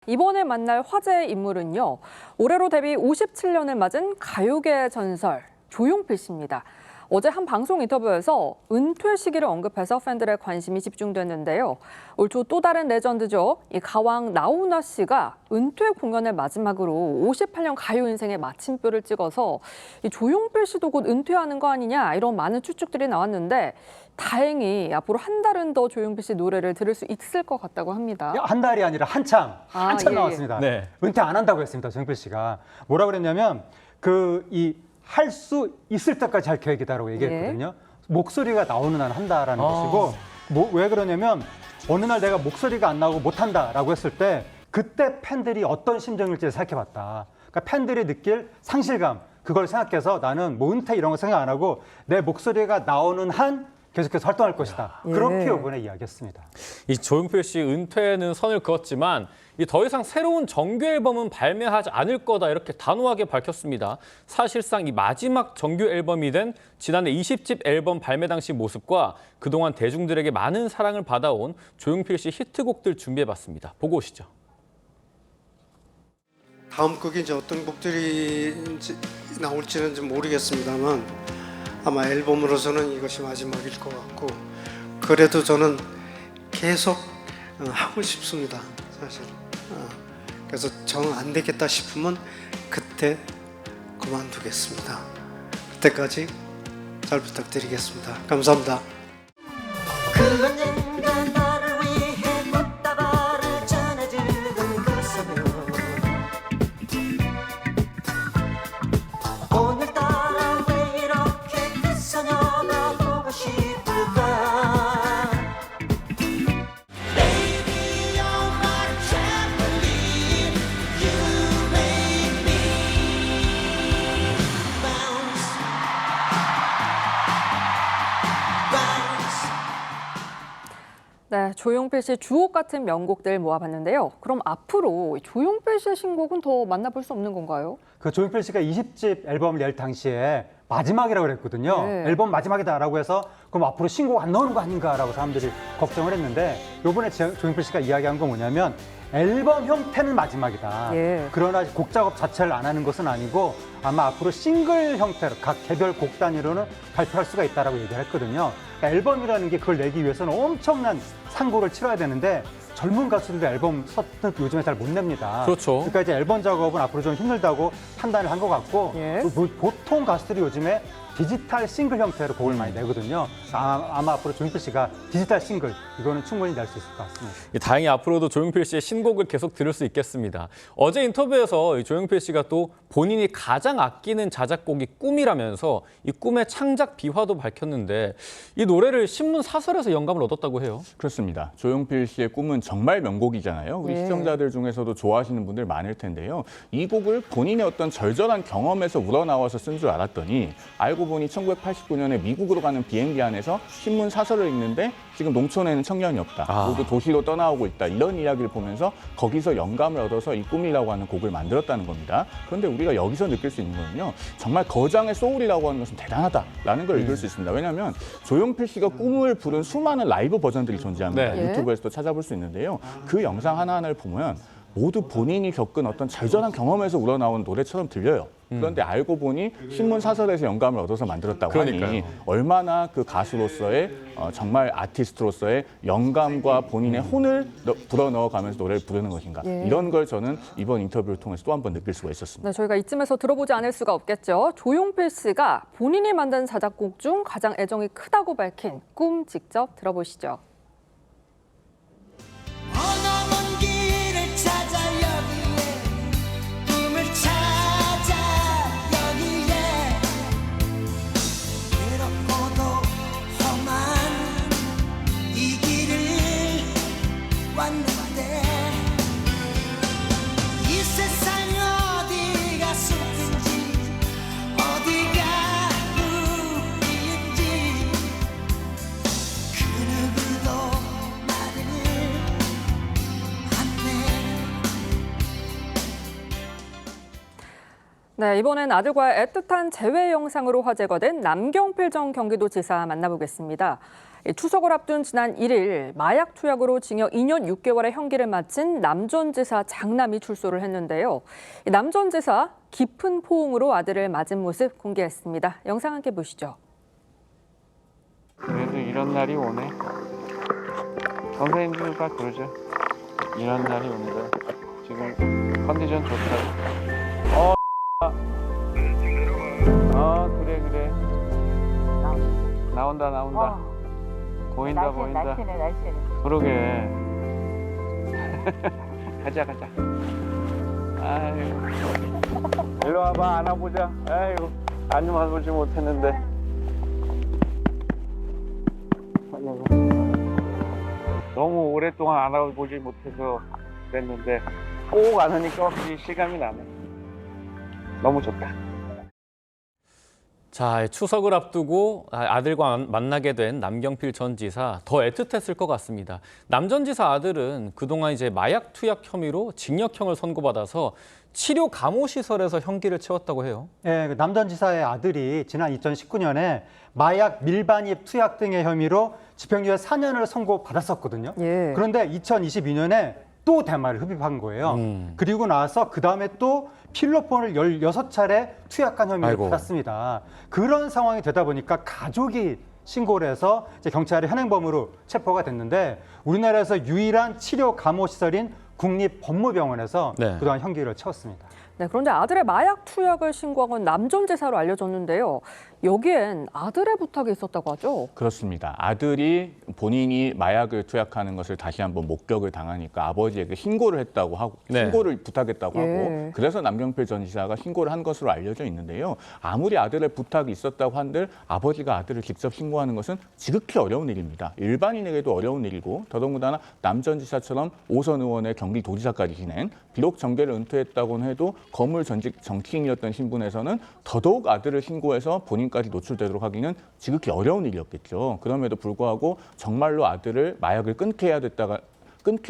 이번에 만날 화제의 인물은요. 올해로 데뷔 57년을 맞은 가요계의 전설 조용필 씨입니다. 어제 한 방송 인터뷰에서 은퇴 시기를 언급해서 팬들의 관심이 집중됐는데요. 올 초 또 다른 레전드죠. 이 가왕 나훈아 씨가 은퇴 공연을 마지막으로 58년 가요 인생의 마침표를 찍어서 이 조용필 씨도 곧 은퇴하는 거 아니냐 이런 많은 추측들이 나왔는데 다행히 앞으로 한 달은 더 조용필 씨 노래를 들을 수 있을 것 같다고 합니다. 한 달이 아니라 한참 예. 나왔습니다. 네. 은퇴 안 한다고 했습니다. 조용필 씨가. 뭐라 그랬냐면 할 수 있을 때까지 할 계획이다라고 얘기했거든요. 목소리가 나오는 한 한다라는 것이고 왜 그러냐면 어느 날 내가 목소리가 안 나오고 못 한다라고 했을 때 그때 팬들이 어떤 심정일지 생각해봤다. 그러니까 팬들이 느낄 상실감 그걸 생각해서 나는 뭐 은퇴 이런 거 생각 안 하고 내 목소리가 나오는 한 계속해서 활동할 것이다. 그렇게 이번에 이야기했습니다. 이 조용필 씨 은퇴는 선을 그었지만 더 이상 새로운 정규 앨범은 발매하지 않을 거다 이렇게 단호하게 밝혔습니다. 사실상 이 마지막 정규 앨범이 된 지난해 20집 앨범 발매 당시 모습과 그동안 대중들에게 많은 사랑을 받아온 조용필 씨 히트곡들 준비해봤습니다. 보고 오시죠. 다음 곡이 이제 어떤 곡들이 나올지는 좀 모르겠습니다만 아마 앨범으로서는 이것이 마지막일 것 같고 그래도 저는 계속 하고 싶습니다. 사실. 그래서 정 안 되겠다 싶으면 그때 그만두겠습니다. 그때까지 잘 부탁드리겠습니다. 감사합니다. 언젠가 나를 위해 꽃다발을 전해주는 그 소녀 오늘따라 왜 이렇게 그 소녀가 보고 싶을까 Baby you're my trampoline You make me bounce bounce 네, 조용필 씨 주옥 같은 명곡들 모아봤는데요. 그럼 앞으로 조용필 씨의 신곡은 더 만나볼 수 없는 건가요? 그 조용필 씨가 20집 앨범을 낼 당시에 마지막이라고 그랬거든요. 네. 앨범 마지막이다라고 해서 그럼 앞으로 신곡 안 나오는 거 아닌가라고 사람들이 걱정을 했는데 이번에 조용필 씨가 이야기한 건 뭐냐면 앨범 형태는 마지막이다. 예. 그러나 곡 작업 자체를 안 하는 것은 아니고 아마 앞으로 싱글 형태로 각 개별 곡 단위로는 발표할 수가 있다라고 얘기를 했거든요. 그러니까 앨범이라는 게 그걸 내기 위해서는 엄청난 상고를 치러야 되는데 젊은 가수들도 앨범 선뜻 요즘에 잘 못 냅니다. 그렇죠. 그러니까 이제 앨범 작업은 앞으로 좀 힘들다고 판단을 한 것 같고 예. 보통 가수들이 요즘에 디지털 싱글 형태로 곡을 많이 내거든요. 아마 앞으로 조용필 씨가 디지털 싱글 이거는 충분히 낼 수 있을 것 같습니다. 다행히 앞으로도 조용필 씨의 신곡을 계속 들을 수 있겠습니다. 어제 인터뷰에서 조용필 씨가 또 본인이 가장 아끼는 자작곡이 꿈이라면서 이 꿈의 창작 비화도 밝혔는데 이 노래를 신문 사설에서 영감을 얻었다고 해요. 그렇습니다. 조용필 씨의 꿈은 정말 명곡이잖아요. 우리 네. 시청자들 중에서도 좋아하시는 분들 많을 텐데요. 이 곡을 본인의 어떤 절절한 경험에서 우러나와서 쓴 줄 알았더니 알고 보니 1989년에 미국으로 가는 비행기 안에서 신문 사설을 읽는데 지금 농촌에는 청년이 없다. 모두 도시로 떠나오고 있다. 이런 이야기를 보면서 거기서 영감을 얻어서 이 꿈이라고 하는 곡을 만들었다는 겁니다. 그런데 우리가 여기서 느낄 수 있는 거는요. 정말 거장의 소울이라고 하는 것은 대단하다라는 걸 읽을 수 있습니다. 왜냐하면 조용필 씨가 꿈을 부른 수많은 라이브 버전들이 존재합니다. 네. 유튜브에서도 찾아볼 수 있는데요. 그 영상 하나하나를 보면 모두 본인이 겪은 어떤 절절한 경험에서 우러나온 노래처럼 들려요. 그런데 알고 보니 신문 사설에서 영감을 얻어서 만들었다고 하니 그러니까요. 얼마나 그 가수로서의 정말 아티스트로서의 영감과 본인의 혼을 불어넣어가면서 노래를 부르는 것인가. 예. 이런 걸 저는 이번 인터뷰를 통해서 또 한 번 느낄 수가 있었습니다. 네, 저희가 이쯤에서 들어보지 않을 수가 없겠죠. 조용필 씨가 본인이 만든 자작곡 중 가장 애정이 크다고 밝힌 꿈 직접 들어보시죠. 어나먼 길을 찾아 여기에 꿈을 찾아 여기에 외롭고도 험한 이 길을 왔는데 이 세상 어디가 숲인지 어디가 우리인지 그 누구도 말을 네, 이번엔 아들과의 애틋한 재회 영상으로 화제가 된 남경필 전 경기도지사 만나보겠습니다. 추석을 앞둔 지난 1일 마약 투약으로 징역 2년 6개월의 형기를 마친 남 전 지사 장남이 출소를 했는데요. 남 전 지사 깊은 포옹으로 아들을 맞은 모습 공개했습니다. 영상 함께 보시죠. 그래도 이런 날이 오네. 선생님들과 그러죠. 이런 날이 온다. 지금 컨디션 좋다. 그래. 나온다. 보인다. 날씬해. 그러게. 가자. 아유. 일로 와봐, 안아보자. 아유, 안아보지 못했는데. 너무 오랫동안 안아보지 못해서 그랬는데 꼭 안으니까 확실히 실감이 나네. 너무 좋다. 자, 추석을 앞두고 아들과 만나게 된 남경필 전 지사 더 애틋했을 것 같습니다. 남 전 지사 아들은 그동안 이제 마약 투약 혐의로 징역형을 선고받아서 치료 감호 시설에서 형기를 채웠다고 해요. 예, 남 전 지사의 아들이 지난 2019년에 마약 밀반입 투약 등의 혐의로 집행유예 4년을 선고받았었거든요. 예. 그런데 2022년에 또 대마를 흡입한 거예요. 그리고 나서 그다음에 또 필로폰을 16차례 투약한 혐의를 아이고. 받았습니다. 그런 상황이 되다 보니까 가족이 신고를 해서 이제 경찰의 현행범으로 체포가 됐는데 우리나라에서 유일한 치료 감호 시설인 국립법무병원에서 네. 그동안 형기를 채웠습니다. 네, 그런데 아들의 마약 투약을 신고한 건 남 전 지사로 알려졌는데요. 여기엔 아들의 부탁이 있었다고 하죠. 그렇습니다. 아들이 본인이 마약을 투약하는 것을 다시 한번 목격을 당하니까 아버지에게 신고를 했다고 하고 네. 신고를 부탁했다고 예. 하고 그래서 남경필 전 지사가 신고를 한 것으로 알려져 있는데요. 아무리 아들의 부탁이 있었다고 한들 아버지가 아들을 직접 신고하는 것은 지극히 어려운 일입니다. 일반인에게도 어려운 일이고 더더군다나 남 전 지사처럼 5선 의원의 경기도지사까지 지낸 비록 정계를 은퇴했다고는 해도 거물 전직 정치인이었던 신분에서는 더더욱 아들을 신고해서 본인까지 노출되도록 하기는 지극히 어려운 일이었겠죠. 그럼에도 불구하고 정말로 아들을 마약을 끊게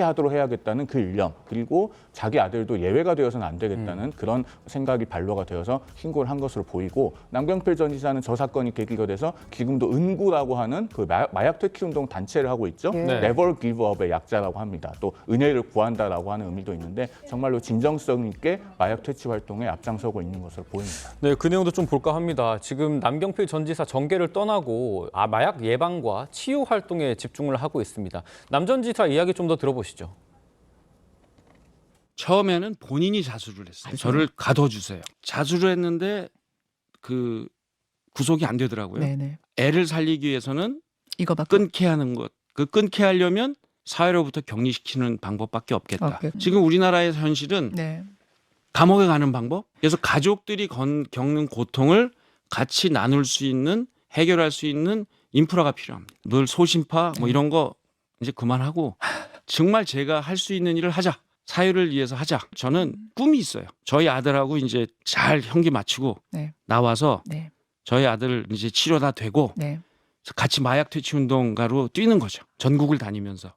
하도록 해야겠다는 그 일념, 그리고 자기 아들도 예외가 되어서는 안 되겠다는 그런 생각이 반로가 되어서 신고를 한 것으로 보이고, 남경필 전 지사는 저 사건이 계기가 돼서 지금도 은구라고 하는 그 마약 퇴치 운동 단체를 하고 있죠. 네. Never Give Up의 약자라고 합니다. 또 은혜를 구한다라고 하는 의미도 있는데 정말로 진정성 있게 마약 퇴치 활동에 앞장서고 있는 것으로 보입니다. 네, 그 내용도 좀 볼까 합니다. 지금 남경필 전 지사 정계를 떠나고 마약 예방과 치유 활동에 집중을 하고 있습니다. 남 전 지사 이야기 좀 더 들어보시죠. 처음에는 본인이 자수를 했어요. 저를 가둬주세요. 자수를 했는데 그 구속이 안 되더라고요. 네네. 애를 살리기 위해서는 이거밖에 끊게 하는 것. 그 끊게 하려면 사회로부터 격리시키는 방법밖에 없겠다. 없겠다. 지금 우리나라의 현실은 네. 감옥에 가는 방법. 그래서 가족들이 겪는 고통을 같이 나눌 수 있는, 해결할 수 있는 인프라가 필요합니다. 늘 소심파 뭐 이런 거 이제 그만하고 정말 제가 할 수 있는 일을 하자. 사회를 위해서 하자. 저는 꿈이 있어요. 저희 아들하고 이제 잘 형기 마치고 네. 나와서 네. 저희 아들 이제 치료 다 되고 네. 같이 마약 퇴치 운동가로 뛰는 거죠. 전국을 다니면서.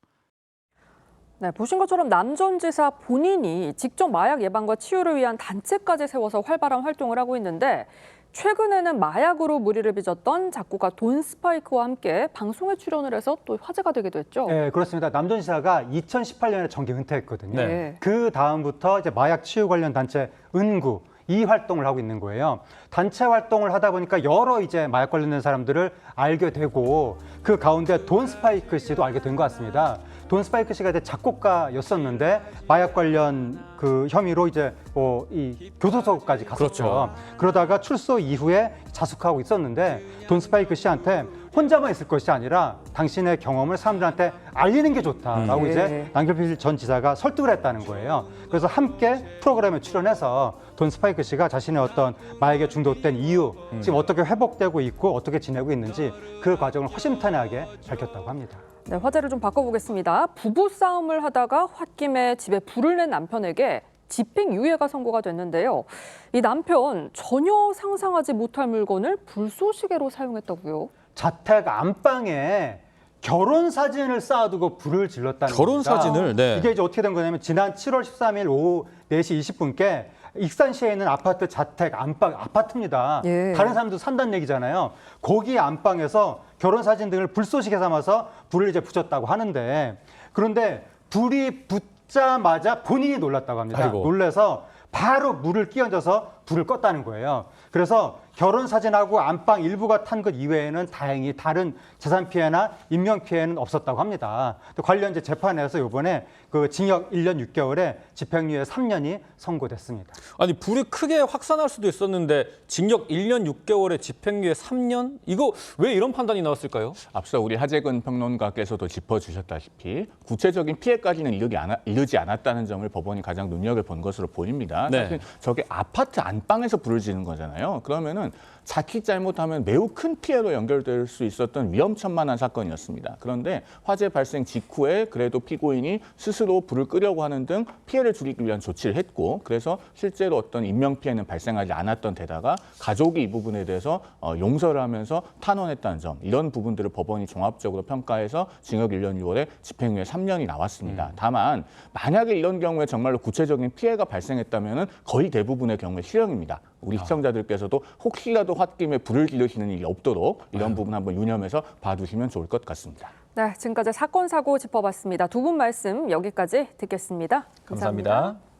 네, 보신 것처럼 남 전 지사 본인이 직접 마약 예방과 치유를 위한 단체까지 세워서 활발한 활동을 하고 있는데 최근에는 마약으로 무리를 빚었던 작곡가 돈 스파이크와 함께 방송에 출연을 해서 또 화제가 되기도 했죠. 네, 그렇습니다. 남 전 지사가 2018년에 정계 은퇴했거든요. 네. 그 다음부터 이제 마약 치유 관련 단체 은구 이 활동을 하고 있는 거예요. 단체 활동을 하다 보니까 여러 이제 마약 관련된 사람들을 알게 되고 그 가운데 돈 스파이크 씨도 알게 된 것 같습니다. 돈 스파이크 씨가 이제 작곡가였었는데 마약 관련 그 혐의로 이제 이 교도소까지 갔었죠. 그렇죠. 그러다가 출소 이후에 자숙하고 있었는데 돈 스파이크 씨한테 혼자만 있을 것이 아니라 당신의 경험을 사람들한테 알리는 게 좋다라고 이제 남경필 전 지사가 설득을 했다는 거예요. 그래서 함께 프로그램에 출연해서 돈 스파이크 씨가 자신의 어떤 마약에 중독된 이유, 지금 어떻게 회복되고 있고 어떻게 지내고 있는지 그 과정을 허심탄회하게 밝혔다고 합니다. 네, 화제를 좀 바꿔보겠습니다. 부부 싸움을 하다가 홧김에 집에 불을 낸 남편에게 집행유예가 선고가 됐는데요. 이 남편 전혀 상상하지 못할 물건을 불쏘시개로 사용했다고요. 자택 안방에 결혼 사진을 쌓아두고 불을 질렀다는 결혼 겁니다. 사진을? 네. 이게 이제 어떻게 된 거냐면 지난 7월 13일 오후 4시 20분께 익산시에 있는 아파트 자택 안방 아파트입니다. 예. 다른 사람도 산다는 얘기잖아요. 거기 안방에서 결혼 사진 등을 불쏘시개 삼아서 불을 이제 붙였다고 하는데 그런데 불이 붙자마자 본인이 놀랐다고 합니다. 아이고. 놀래서 바로 물을 끼얹어서 불을 껐다는 거예요. 그래서 결혼 사진하고 안방 일부가 탄 것 이외에는 다행히 다른 재산 피해나 인명 피해는 없었다고 합니다. 또 관련 이제 재판에서 이번에 그 징역 1년 6개월에 집행유예 3년이 선고됐습니다. 아니 불이 크게 확산할 수도 있었는데 징역 1년 6개월에 집행유예 3년? 이거 왜 이런 판단이 나왔을까요? 앞서 우리 하재근 평론가께서도 짚어주셨다시피 구체적인 피해까지는 이르지 않았다는 점을 법원이 가장 눈여겨본 것으로 보입니다. 네. 사실 저게 아파트 안방에서 불을 지는 거잖아요. 그러면은 자칫 잘못하면 매우 큰 피해로 연결될 수 있었던 위험천만한 사건이었습니다. 그런데 화재 발생 직후에 그래도 피고인이 스스로 불을 끄려고 하는 등 피해를 줄이기 위한 조치를 했고 그래서 실제로 어떤 인명 피해는 발생하지 않았던 데다가 가족이 이 부분에 대해서 용서를 하면서 탄원했다는 점 이런 부분들을 법원이 종합적으로 평가해서 징역 1년 6월에 집행유예 3년이 나왔습니다. 다만 만약에 이런 경우에 정말로 구체적인 피해가 발생했다면 거의 대부분의 경우에 실형입니다. 우리 시청자들께서도 혹시라도 홧김에 불을 지르시는 일이 없도록 이런 부분 한번 유념해서 봐두시면 좋을 것 같습니다. 네, 지금까지 사건 사고 짚어봤습니다. 두 분 말씀 여기까지 듣겠습니다. 감사합니다.